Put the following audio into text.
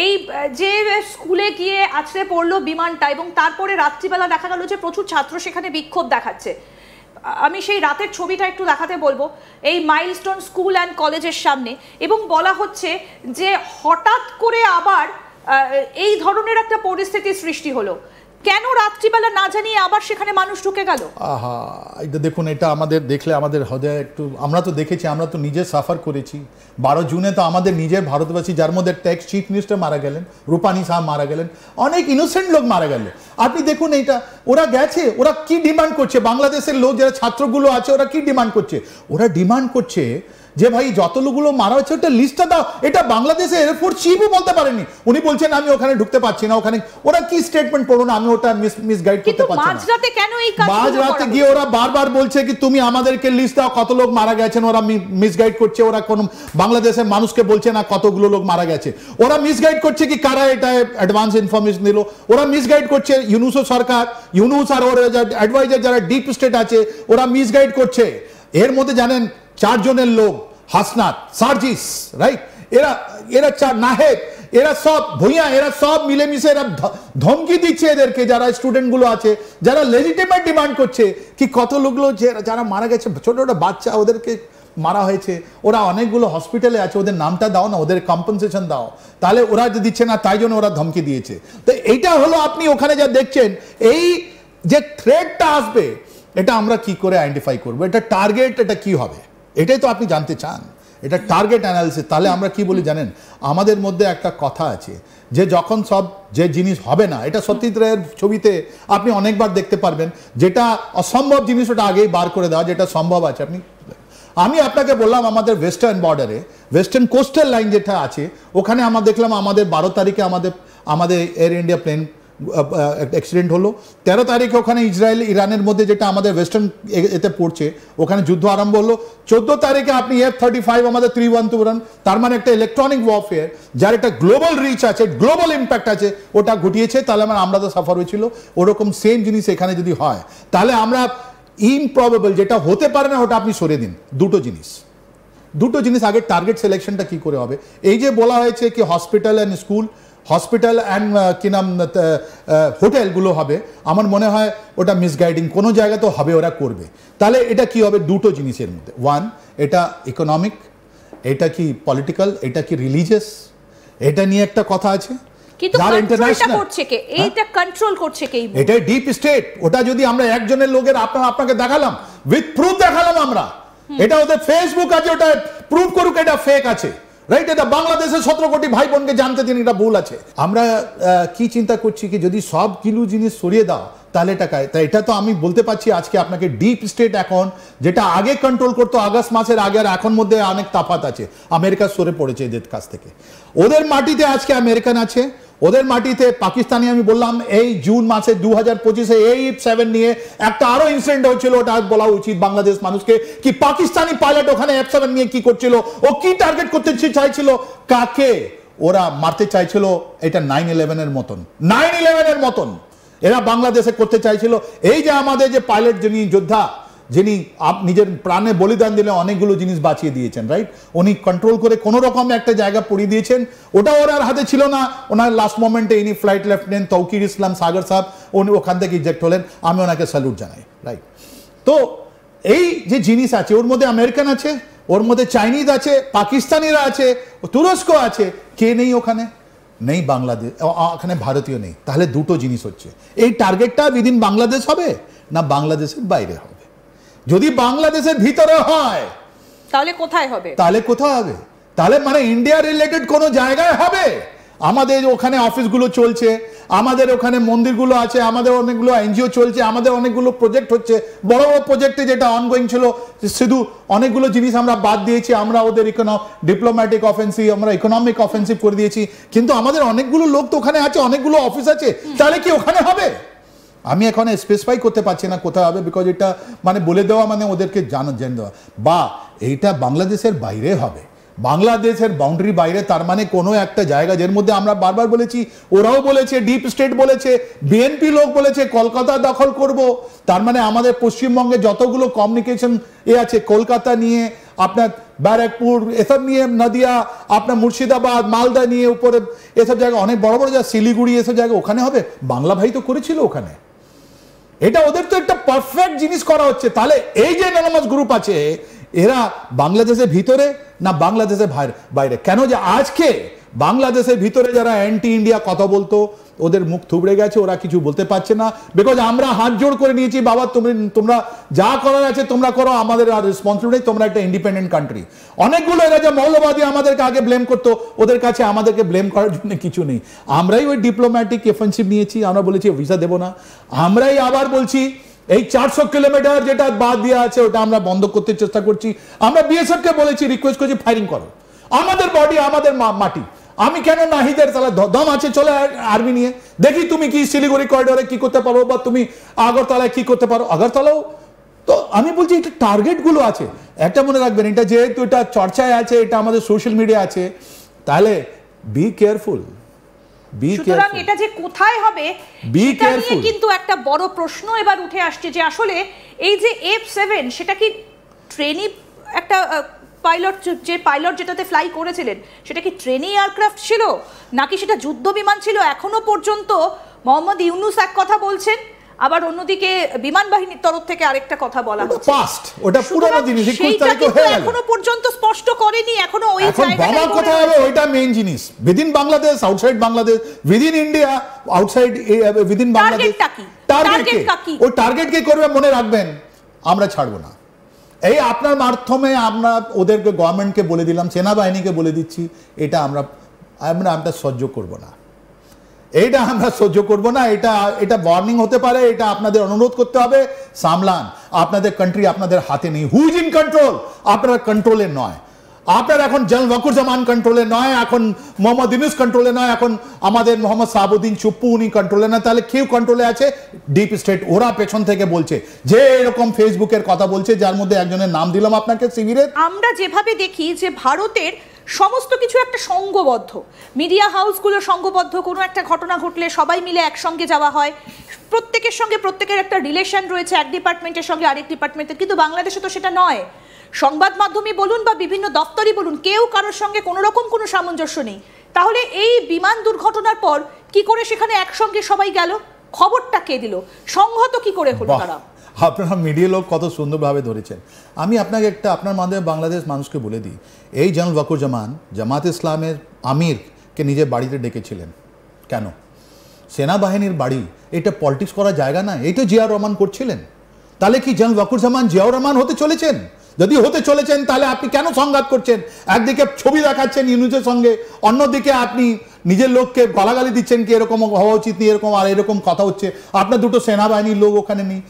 এই যে স্কুলে গিয়ে আছড়ে পড়লো বিমানটা এবং তারপরে রাত্রিবেলা দেখা গেল যে প্রচুর ছাত্র সেখানে বিক্ষোভ দেখাচ্ছে, আমি সেই রাতের ছবিটা একটু দেখাতে বলবো এই মাইলস্টোন স্কুল অ্যান্ড কলেজের সামনে, এবং বলা হচ্ছে যে হঠাৎ করে আবার এই ধরনের একটা পরিস্থিতি সৃষ্টি হলো। কেন রাত্রিবেলা না জানিয়ে আবার সেখানে মানুষ ঢুকে গেল? এটা দেখুন, এটা আমাদের দেখলে আমাদের হৃদয় একটু, আমরা তো দেখেছি, আমরা তো নিজে সাফার করেছি। 12 জুনে তো আমাদের নিজের ভারতবাসী, যার মধ্যে ট্যাক্স চিফ মিনিস্টার মারা গেলেন, রূপানী সাহা মারা গেলেন, অনেক ইনোসেন্ট লোক মারা গেল। আপনি দেখুন এইটা, ওরা গেছে, ওরা কি ডিমান্ড করছে? বাংলাদেশের লোক যারা ছাত্রগুলো আছে ওরা কি ডিমান্ড করছে? ওরা ডিমান্ড করছে যে ভাই যত লোকগুলো মারা হচ্ছে ওটা লিস্টটা দাও। এটা বাংলাদেশের এয়ারফোর্স চিফও বলতে পারেনি, উনি বলছেন আমি ওখানে ঢুকতে পারছি না। ওখানে ওরা কি স্টেটমেন্ট পড়ো না, আমি ওটা মিসগাইড করতে পারছি না। মাঝরাতে কেন এই কাজ? মাঝরাতে গিয়ে ওরা বারবার বলছে কি তুমি আমাদেরকে লিস্ট দাও কত লোক মারা গেছেন। ওরা মিসগাইড করছে, ওরা কোন বাংলাদেশের মানুষকে বলছে না কতগুলো লোক মারা গেছে। ওরা মিসগাইড করছে কি কারা এটা অ্যাডভান্স ইনফরমেশন দিল। ওরা মিসগাইড করছে ইউনুসও সরকার, ইউনুস আর ওর অ্যাডভাইজার যারা ডিপ স্টেট আছে ওরা মিসগাইড করছে। এর মধ্যে জানেন 4 জনের লোক, হাসনাত, সার্জিস, রাইট, এরা চার নাহেদ, এরা সব ভুইয়া, এরা সব মিলেমিশে এরা ধমকি দিচ্ছে এদেরকে, যারা স্টুডেন্ট গুলো আছে, যারা লেজিটিমেট ডিমান্ড করছে কি কত লোকগুলো যারা মারা গেছে, ছোট ছোট বাচ্চা, ওদেরকে মারা হয়েছে, ওরা অনেকগুলো হসপিটালে আছে, ওদের নামটা দাও না, ওদের কম্পেনসেশন দাও। তাহলে ওরা যে দিচ্ছে না তাই জন্য ওরা ধমকি দিয়েছে। তো এইটা হলো আপনি ওখানে যা দেখছেন, এই যে থ্রেটটা আসবে এটা আমরা কি করে আইডেন্টিফাই করবো, এটা টার্গেট, এটা কি হবে, এটাই তো আপনি জানতে চান। এটা টার্গেট অ্যানালিসিস। তাহলে আমরা কি বলি জানেন, আমাদের মধ্যে একটা কথা আছে যে যখন সব যে জিনিস হবে না, এটা সত্যজিৎ রায়ের ছবিতে আপনি অনেকবার দেখতে পারবেন, যেটা অসম্ভব জিনিস ওটা আগেই বার করে দেওয়া, যেটা সম্ভব আছে। আমি আপনাকে বললাম আমাদের ওয়েস্টার্ন বর্ডারে, ওয়েস্টার্ন কোস্টাল লাইন যেটা আছে, ওখানে আমরা দেখলাম আমাদের 12 তারিখে আমাদের এয়ার ইন্ডিয়া প্লেন অ্যাক্সিডেন্ট হলো। 13 তারিখে ওখানে ইসরায়েল ইরানের মধ্যে, যেটা আমাদের ওয়েস্টার্ন এতে পড়ছে, ওখানে যুদ্ধ আরম্ভ হলো। 14 তারিখে আপনি F-35 আমাদের 3-1 তার মানে একটা ইলেকট্রনিক ওয়ারফেয়ার যার একটা গ্লোবাল রিচ আছে, গ্লোবাল ইম্প্যাক্ট আছে, ওটা ঘটিয়েছে। তাহলে আমরা তো সাফার হয়েছিল, ওরকম সেম জিনিস এখানে যদি হয়, তাহলে আমরা ইমপ্রবেবল, যেটা হতে পারে না ওটা আপনি সরিয়ে দিন। দুটো জিনিস আগে টার্গেট সিলেকশনটা কি করে হবে। এই যে বলা হয়েছে কি hospital and school, hospital and কি নাম হোটেলগুলো হবে, আমার মনে হয় ওটা মিসগাইডিং কোনো জায়গা তো হবে, ওরা করবে। তাহলে এটা কি হবে, দুটো জিনিসের মধ্যে, ওয়ান এটা ইকোনমিক, এটা কি পলিটিক্যাল, এটা কি রিলিজিয়াস, এটা নিয়ে একটা কথা আছে। এটা ডিপ স্টেট, ওটা যদি আমরা একজনের লোকের আপনাকে দেখালাম, উইথ প্রুফ দেখালাম আমরা, এটা ওদের ফেসবুক আছে, ওটা প্রুফ করুক এটা ফেক আছে, রাইট। এটা বাংলাদেশের 17 কোটি ভাই বোনকে জানতে দিন এটা ভুল আছে। আমরা কি চিন্তা করছি কি যদি সব কিলো জিনিস সরিয়ে দাও তাহলে টাকায়, তাই এটা তো আমি বলতে পারছি আজকে আপনাকে ডিপ স্টেট এখন যেটা আগে কন্ট্রোল করতো আগস্ট মাসের আগে আর এখন মধ্যে অনেক তফাৎ আছে। আমেরিকা সরে পড়েছে এদের কাছ থেকে, ওদের মাটিতে আজকে আমেরিকান আছে, ওদের মাটিতে পাকিস্তানি। আমি বললাম এই জুন মাসে 2025-এ F-7 নিয়ে একটা আরো ইনসিডেন্ট হয়েছিল, ওটা বলা উচিত বাংলাদেশ মানুষকে কি পাকিস্তানি পাইলট ওখানে F-7 নিয়ে কি করছিল, ও কি টার্গেট করতে চাইছিল, কাকে ওরা মারতে চাইছিল। এটা 9/11-এর মতন এরা বাংলাদেশে করতে চাইছিল। এই যে আমাদের যে পাইলট, যিনি যোদ্ধা, যিনি নিজের প্রাণে বলিদান দিলে অনেকগুলো জিনিস বাঁচিয়ে দিয়েছেন, রাইট, উনি কন্ট্রোল করে কোনো রকম একটা জায়গা পড়িয়ে দিয়েছেন, ওটা ওনার হাতে ছিল না। ওনার লাস্ট মোমেন্টে ইনি ফ্লাইট লেফটেন্যান্ট তৌকির ইসলাম সাগর সাহেব, উনি ওখান থেকে ইজেক্ট হলেন, আমি ওনাকে স্যালুট জানাই, রাইট। তো এই যে জিনিস আছে, ওর মধ্যে আমেরিকান আছে, ওর মধ্যে চাইনিজ আছে, পাকিস্তানিরা আছে, তুরস্ক আছে, কে নেই ওখানে? নেই বাংলাদেশ, ওখানে ভারতীয় নেই। তাহলে দুটো জিনিস হচ্ছে, এই টার্গেটটা উইদিন বাংলাদেশ হবে না বাংলাদেশের বাইরে হবে। যদি বাংলাদেশের ভিতরে হয় তাহলে কোথায় হবে? তাহলে মানে ইন্ডিয়া রিলেটেড কোন জায়গায় হবে। আমাদের ওখানে অফিসগুলো চলছে, আমাদের ওখানে মন্দিরগুলো আছে, আমাদের অনেকগুলো এনজিও চলছে, আমাদের অনেকগুলো প্রজেক্ট হচ্ছে, বড় বড় প্রজেক্টে যেটা অনগোয়িং ছিল, শুধু অনেকগুলো জিনিস আমরা বাদ দিয়েছি, আমরা ওদের ডিপ্লোম্যাটিক অফেন্সিভ, আমরা ইকোনমিক অফেন্সিভ করে দিয়েছি, কিন্তু আমাদের অনেকগুলো লোক তো ওখানে আছে, অনেকগুলো অফিস আছে, তাহলে কি ওখানে হবে? আমি এখন স্পেসিফাই করতে পারছি না কোথায় হবে, বিকজ এটা মানে বলে দেওয়া মানে ওদেরকে জেনে দেওয়া, বা এইটা বাংলাদেশের বাইরে হবে, বাংলাদেশের বাউন্ডারি বাইরে, তার মানে কোনো একটা জায়গা যার মধ্যে আমরা বারবার বলেছি, ওরাও বলেছে, ডিপ স্টেট বলেছে, বিএনপি লোক বলেছে কলকাতা দখল করব। তার মানে আমাদের পশ্চিমবঙ্গে যতগুলো কমিউনিকেশন আছে কলকাতা নিয়ে, আপনার ব্যারাকপুর এসব নিয়ে, নদিয়া, আপনার মুর্শিদাবাদ, মালদা নিয়ে উপরে এসব জায়গা অনেক বড় বড় জায়গা, শিলিগুড়ি এসব জায়গা ওখানে হবে। বাংলা ভাই তো করেছিল ওখানে, এটা ওদের তো একটা পারফেক্ট জিনিস করা হচ্ছে। তাহলে এই যে অ্যানোনামাস গ্রুপ আছে এরা বাংলাদেশের ভিতরে না বাংলাদেশের বাইরে? কেন যে আজকে বাংলাদেশের ভিতরে যারা অ্যান্টি ইন্ডিয়া কথা বলতো ওদের মুখ থুবড়ে গেছে, ওরা কিছু বলতে পারছে না, বিকজ আমরা হাত জোড় করে নিয়েছি, বাবা তোমরা যা করার আছে তোমরা করো, আমাদের আর রেসপন্সিবিলিটি, তোমরা একটা ইন্ডিপেন্ডেন্ট কান্ট্রি। অনেকগুলো এরা যে মৌলবাদী আমাদেরকে আগে ব্লেম করতো, ওদের কাছে আমাদেরকে ব্লেম করার জন্য কিছু নেই। আমরাই ওই ডিপ্লোম্যাটিক অফেন্সিভ নিয়েছি, আমরা বলেছি ভিসা দেবো না। আমরাই আবার বলছি এই 400 কিলোমিটার যেটা বাদ দেওয়া আছে ওটা আমরা বন্ধ করতে চেষ্টা করছি। আমরা বিএসএফ কে বলেছি, রিকোয়েস্ট করছি ফায়ারিং করো, আমাদের বডি আমাদের মাটি। আমি কেন নাহিদের তাহলে দম আছে চলে আর্মি নিয়ে দেখি তুমি কি শিলিগুড়ি করিডোরে কি করতে পারো, বা তুমি আগরতলায় কি করতে পারো। আগরতলাও তো আমি বলছি এটা টার্গেট গুলো আছে, একটা মনে রাখবেন, এটা যেহেতু এটা চর্চায় আছে, এটা আমাদের সোশ্যাল মিডিয়া আছে, তাহলে বি কেয়ারফুল। সুতরাং এটা যে কোথায় হবে সেটা নিয়ে কিন্তু একটা বড় প্রশ্ন এবার উঠে আসছে যে আসলে এই যে F7 সেটা কি ট্রেনি একটা পাইলট, যে পাইলট যেটাতে ফ্লাই করেছিলেন সেটা কি ট্রেনি এয়ারক্রাফট ছিল নাকি সেটা যুদ্ধ বিমান ছিল? এখনো পর্যন্ত মোহাম্মদ ইউনুস এক কথা বলছেন, আবার অন্যদিকে বিমান বাহিনীর তরফ থেকে আরেকটা কথা বলা হচ্ছে। পাস্ট ওটা পুরনো জিনিস, 21 তারিখে হয়ে গেল, এখনো পর্যন্ত স্পষ্ট করেনি, এখনো ওই জায়গাটায় কথা হবে। ওইটা মেইন জিনিস, within Bangladesh, outside Bangladesh, within India, outside within Bangladesh. Target কি? ওই টার্গেট কি করবে মনে রাখবেন, আমরা ছাড়বো না। এই আপনার মাধ্যমে আমরা ওদেরকে গভর্নমেন্টকে বলে দিলাম, সেনাবাহিনীকে বলে দিচ্ছি, এটা আমরা সহ্য করব না, এইটা আমরা সহ্য করব না। এটা ওয়ার্নিং হতে পারে, এটা আপনাদের অনুরোধ করতে হবে, সামলান। আপনাদের কান্ট্রি আপনাদের হাতে নেই। Who is in control? আপনারা কন্ট্রোলে নয়, আপনার এখন জেনারেল ওয়াকুরুজ্জামান কন্ট্রোলে নয়, এখন মোহাম্মদ ইউনুস কন্ট্রোলে নয়, এখন আমাদের মোহাম্মদ সাহাবুদ্দিন চুপ্পু উনি কন্ট্রোলে না। তাহলে কেউ কন্ট্রোলে আছে? Deep state. ওরা পেছন থেকে বলছে যে এরকম ফেসবুকের কথা বলছে, যার মধ্যে একজনের নাম দিলাম আপনাকে, শিবিরের। আমরা যেভাবে দেখি যে ভারতের সমস্ত কিছু একটা সংঘবদ্ধ, মিডিয়া হাউসগুলো সংঘবদ্ধ, কোনো একটা ঘটনা ঘটলে সবাই মিলে একসঙ্গে যাওয়া হয়, প্রত্যেকের সঙ্গে প্রত্যেকের একটা রিলেশন রয়েছে, এক ডিপার্টমেন্টের সঙ্গে আরেক ডিপার্টমেন্টের। কিন্তু বাংলাদেশে তো সেটা নয়। সংবাদ মাধ্যমে বলুন বা বিভিন্ন দপ্তরই বলুন, কেউ কারোর সঙ্গে কোনো রকম কোনো সামঞ্জস্য নেই। তাহলে এই বিমান দুর্ঘটনার পর কি করে সেখানে একসঙ্গে সবাই গেল? খবরটা কে দিল? সংহত কি করে হলো তারা? আপনারা মিডিয়া লোক কত সুন্দরভাবে ধরেছেন। আমি আপনাকে একটা আপনার মাধ্যমে বাংলাদেশ মানুষকে বলে দিই, এই জেনারেল ওয়াকুরুজ্জামান জামাত ইসলামের আমিরকে নিজের বাড়িতে ডেকেছিলেন কেন? সেনাবাহিনীর বাড়ি, এটা পলিটিক্স করার জায়গা না, এটা জিয়াউর রহমান করছিলেন। তাহলে কি জেনারেল ওয়াকুরুজ্জামান জিয়াউর রহমান হতে চলেছেন? যদি হতে চলেছেন তাহলে আপনি কেন সংঘাত করছেন? একদিকে ছবি দেখাচ্ছেন ইউনুসের সঙ্গে, অন্যদিকে আপনি নিজের লোককে গালাগালি দিচ্ছেন কি এরকম হওয়া উচিত নেই, এরকম আর এরকম কথা হচ্ছে। আপনার দুটো সেনাবাহিনীর লোক ওখানে নেই।